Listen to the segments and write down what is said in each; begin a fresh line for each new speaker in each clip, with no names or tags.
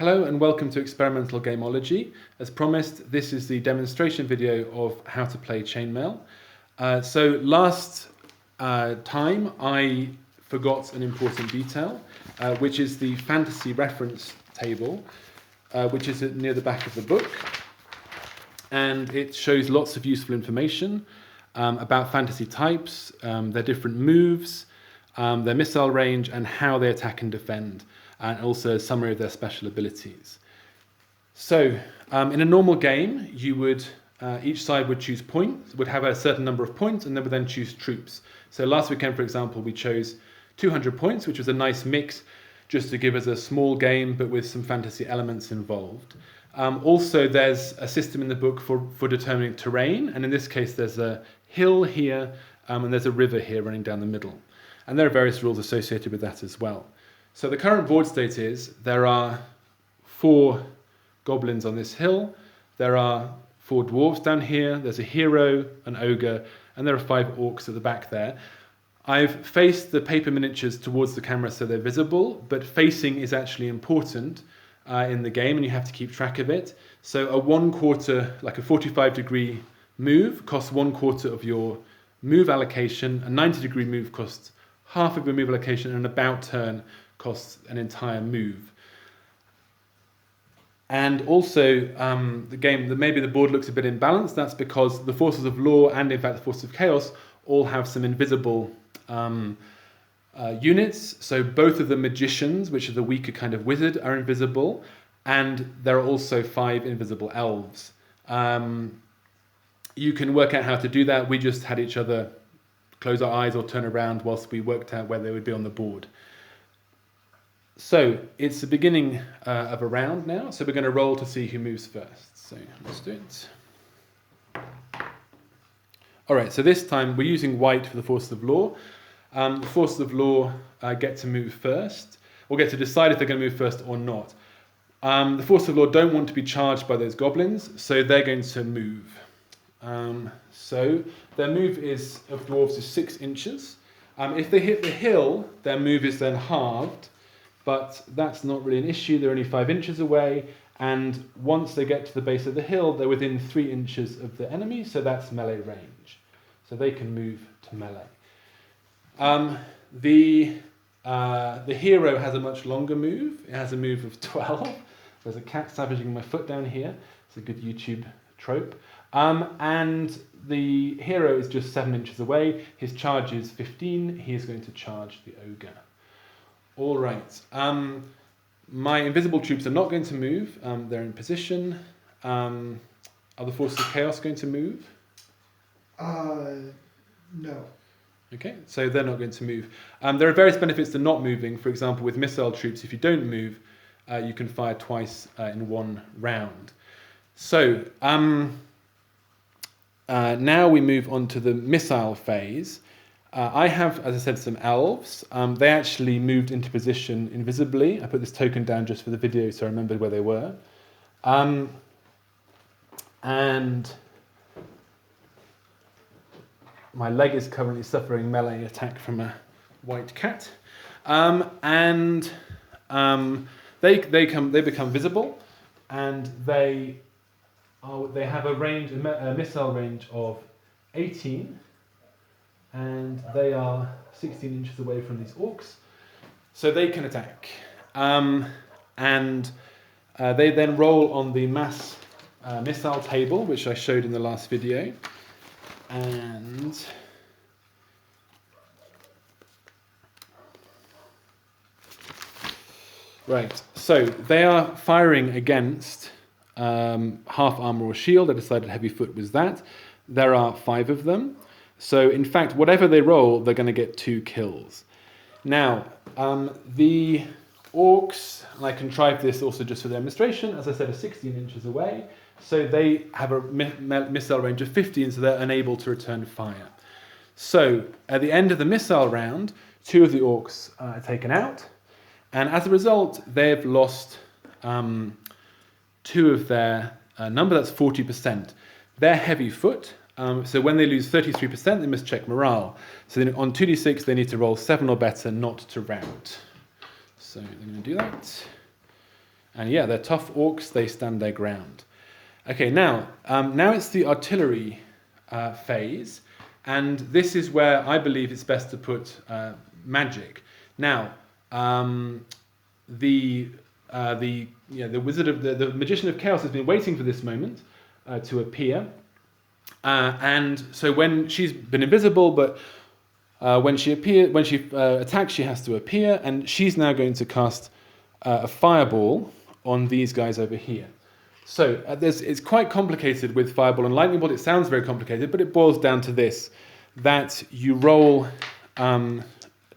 Hello and welcome to Experimental Gameology. As promised, this is the demonstration video of how to play Chainmail. So last time I forgot an important detail, which is the fantasy reference table, which is near the back of the book. And it shows lots of useful information about fantasy types, their different moves, their missile range, and how they attack and defend, and also a summary of their special abilities. So, in a normal game, you would each side would choose points, would have a certain number of points, and they would then choose troops. So last weekend, for example, we chose 200 points, which was a nice mix, just to give us a small game, but with some fantasy elements involved. Also, there's a system in the book for determining terrain, and in this case, there's a hill here, and there's a river here running down the middle. And there are various rules associated with that as well. So the current board state is there are 4 goblins on this hill, there are 4 dwarves down here, there's a hero, an ogre, and there are 5 orcs at the back there. I've faced the paper miniatures towards the camera so they're visible, but facing is actually important in the game and you have to keep track of it. So a 1/4, like a 45-degree move costs 1/4 of your move allocation, a 90-degree move costs half of your move allocation, and an about turn costs an entire move. And also, maybe the board looks a bit imbalanced. That's because the forces of law and, in fact, the forces of chaos all have some invisible units. So both of the magicians, which are the weaker kind of wizard, are invisible, and there are also 5 invisible elves. You can work out how to do that. We just had each other close our eyes or turn around whilst we worked out where they would be on the board. So it's the beginning of a round now, so we're going to roll to see who moves first. So let's do it. All right, so this time we're using white for the forces of law. The forces of law get to move first, or get to decide if they're going to move first or not. The forces of law don't want to be charged by those goblins, so they're going to move. So their move of dwarves is 6 inches. If they hit the hill, their move is then halved. But that's not really an issue, they're only 5 inches away, and once they get to the base of the hill, they're within 3 inches of the enemy, so that's melee range. So they can move to melee. The hero has a much longer move, it has a move of 12. There's a cat savaging my foot down here, it's a good YouTube trope. And the hero is just 7 inches away, his charge is 15, he is going to charge the ogre. All right, my invisible troops are not going to move, they're in position. Are the forces of chaos going to move?
No.
Okay, so they're not going to move. There are various benefits to not moving. For example, with missile troops, if you don't move, you can fire twice in one round. So, now we move on to the missile phase. I have, as I said, some elves. They actually moved into position invisibly. I put this token down just for the video so I remembered where they were. And my leg is currently suffering melee attack from a white cat. They become visible, and they have a missile range of 18. And they are 16 inches away from these orcs, so they can attack. They then roll on the mass missile table, which I showed in the last video. And right, so they are firing against half armor or shield. I decided heavy foot was that. There are 5 of them. So, in fact, whatever they roll, they're going to get 2 kills. Now, the orcs, and I contrived this also just for demonstration, as I said, are 16 inches away. So they have a missile range of 15, so they're unable to return fire. So, at the end of the missile round, 2 of the orcs are taken out. And as a result, they've lost 2 of their number, that's 40%. They're heavy foot. So when they lose 33%, they must check morale. So then on 2d6, they need to roll 7 or better not to rout. So they're going to do that. And yeah, they're tough orcs, they stand their ground. Okay, now it's the artillery phase, and this is where I believe it's best to put magic. Now, the wizard of the magician of chaos has been waiting for this moment to appear, and so when she's been invisible, but when she attacks, she has to appear, and she's now going to cast a fireball on these guys over here. So it's quite complicated with fireball and lightning bolt. It sounds very complicated, but it boils down to this: that you roll 2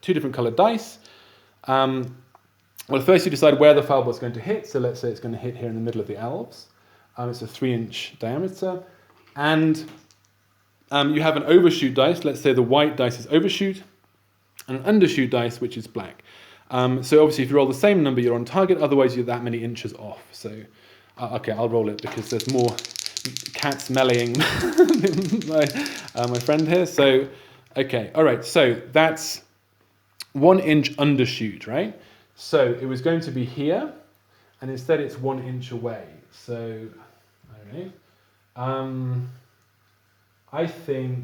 different colored dice. Well, first you decide where the fireball is going to hit. So let's say it's going to hit here in the middle of the elves. It's a 3-inch diameter, and you have an overshoot dice. Let's say the white dice is overshoot, and an undershoot dice, which is black. So obviously, if you roll the same number, you're on target. Otherwise, you're that many inches off. So. Okay, I'll roll it because there's more cats meleeing my friend here. So, okay, all right. So that's 1 inch undershoot, right? So it was going to be here, and instead it's 1 inch away. So I don't know. I think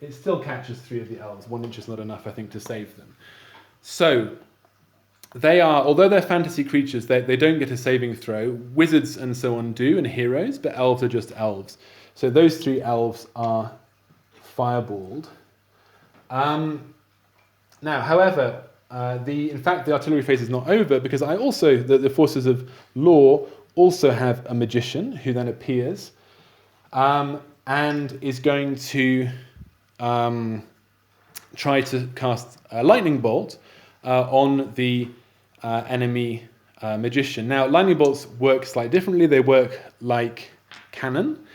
it still catches 3 of the elves. 1 inch is not enough, I think, to save them. So. They are, although they're fantasy creatures, they don't get a saving throw. Wizards and so on do, and heroes, but elves are just elves. So those 3 elves are fireballed. Now, however, in fact, the artillery phase is not over, because the forces of law also have a magician who then appears and is going to try to cast a lightning bolt on the enemy magician. Now, lightning bolts work slightly differently. They work like cannon.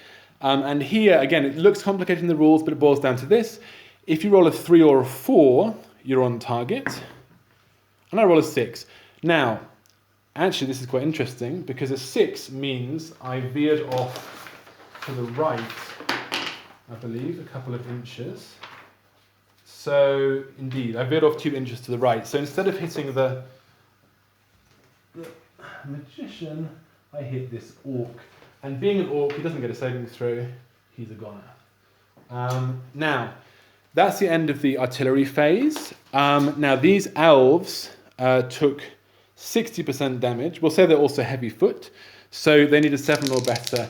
And here, again, it looks complicated in the rules, but it boils down to this. If you roll a 3 or a 4, you're on target. And I roll a 6. Now, actually, this is quite interesting, because a 6 means I veered off to the right, I believe, a couple of inches. So, indeed, I veered off 2 inches to the right. So instead of hitting the magician, I hit this orc. And being an orc, he doesn't get a saving throw. He's a goner. Now, that's the end of the artillery phase. Now, these elves took 60% damage. We'll say they're also heavy foot. So they need a 7 or better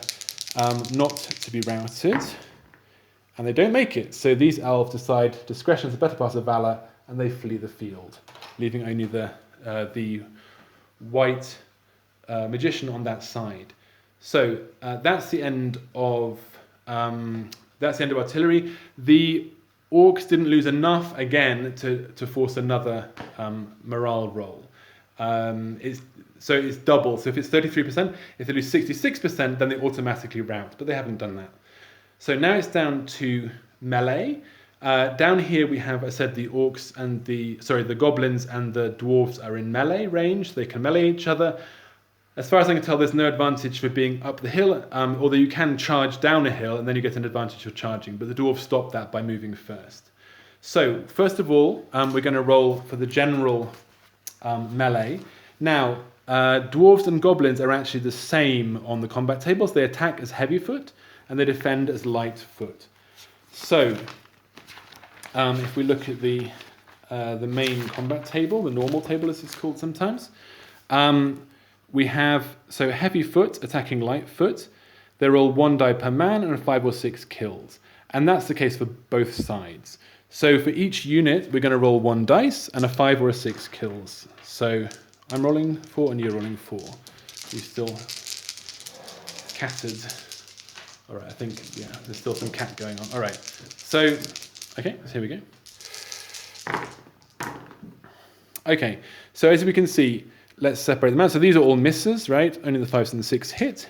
not to be routed. And they don't make it. So these elves decide discretion is the better part of valor, and they flee the field, leaving only the white magician on that side. So that's the end of artillery. The orcs didn't lose enough again to force another morale roll. So it's double. So if it's 33%, if they lose 66%, then they automatically rout. But they haven't done that. So now it's down to melee. Down here we have, I said, the orcs and the goblins and the dwarves are in melee range. They can melee each other. As far as I can tell, there's no advantage for being up the hill, although you can charge down a hill and then you get an advantage for charging. But the dwarves stop that by moving first. So first of all, we're going to roll for the general melee. Now, dwarves and goblins are actually the same on the combat tables. They attack as heavy foot, and they defend as light foot. So, if we look at the main combat table, the normal table as it's called sometimes, we have heavy foot attacking light foot. They roll 1 die per man and 5 or 6 kills, and that's the case for both sides. So for each unit, we're going to roll 1 dice and a 5 or a 6 kills. So I'm rolling 4 and you're rolling 4. You still catted. All right, I think, yeah, there's still some cat going on. All right, so, okay, so here we go. Okay, so as we can see, let's separate them out. So these are all misses, right? Only the 5s and the 6 hit.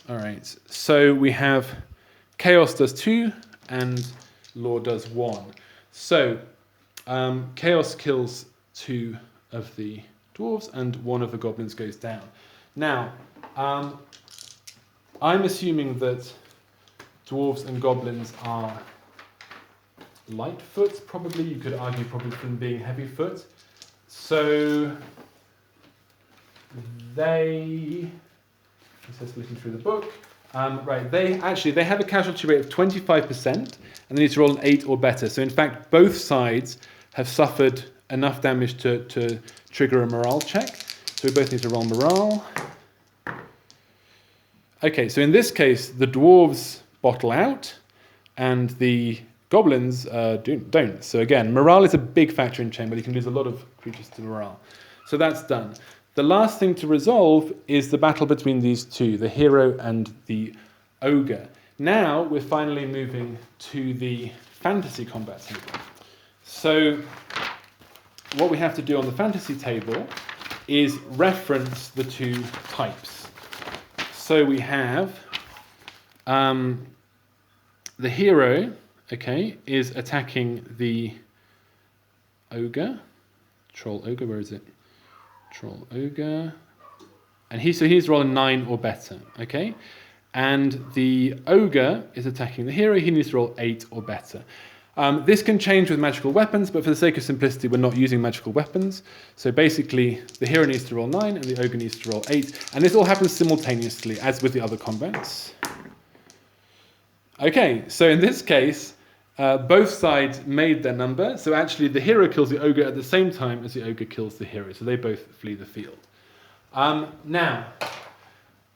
All right, so we have Chaos does 2 and Law does 1. So Chaos kills 2 of the dwarves and 1 of the goblins goes down. Now, I'm assuming that dwarves and goblins are light foot, probably. You could argue probably from being heavy foot. So it says looking through the book, right, they have a casualty rate of 25%, and they need to roll an 8 or better. So in fact, both sides have suffered enough damage to trigger a morale check. So we both need to roll morale. Okay, so in this case, the dwarves bottle out, and the goblins don't. So again, morale is a big factor in Chainmail. You can lose a lot of creatures to morale. So that's done. The last thing to resolve is the battle between these two, the hero and the ogre. Now we're finally moving to the fantasy combat table. So what we have to do on the fantasy table is reference the two types. So we have the hero, okay, is attacking the ogre, troll ogre, where is it? Troll ogre, and he's rolling 9 or better, okay? And the ogre is attacking the hero, he needs to roll 8 or better. This can change with magical weapons, but for the sake of simplicity, we're not using magical weapons. So basically, the hero needs to roll 9 and the ogre needs to roll 8. And this all happens simultaneously, as with the other combats. Okay, so in this case, both sides made their number. So actually, the hero kills the ogre at the same time as the ogre kills the hero. So they both flee the field. Now,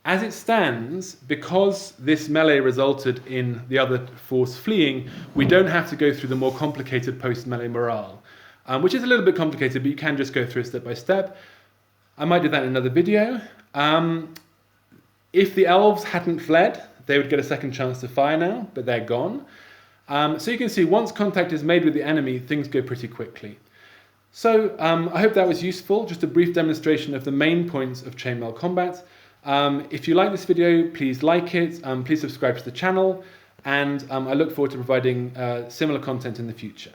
as it stands, because this melee resulted in the other force fleeing, we don't have to go through the more complicated post-melee morale, which is a little bit complicated, but you can just go through it step by step. I might do that in another video. If the elves hadn't fled, they would get a second chance to fire now, but they're gone. So you can see once contact is made with the enemy, things go pretty quickly. So I hope that was useful, just a brief demonstration of the main points of Chainmail combat. If you like this video, please like it, please subscribe to the channel, and I look forward to providing similar content in the future.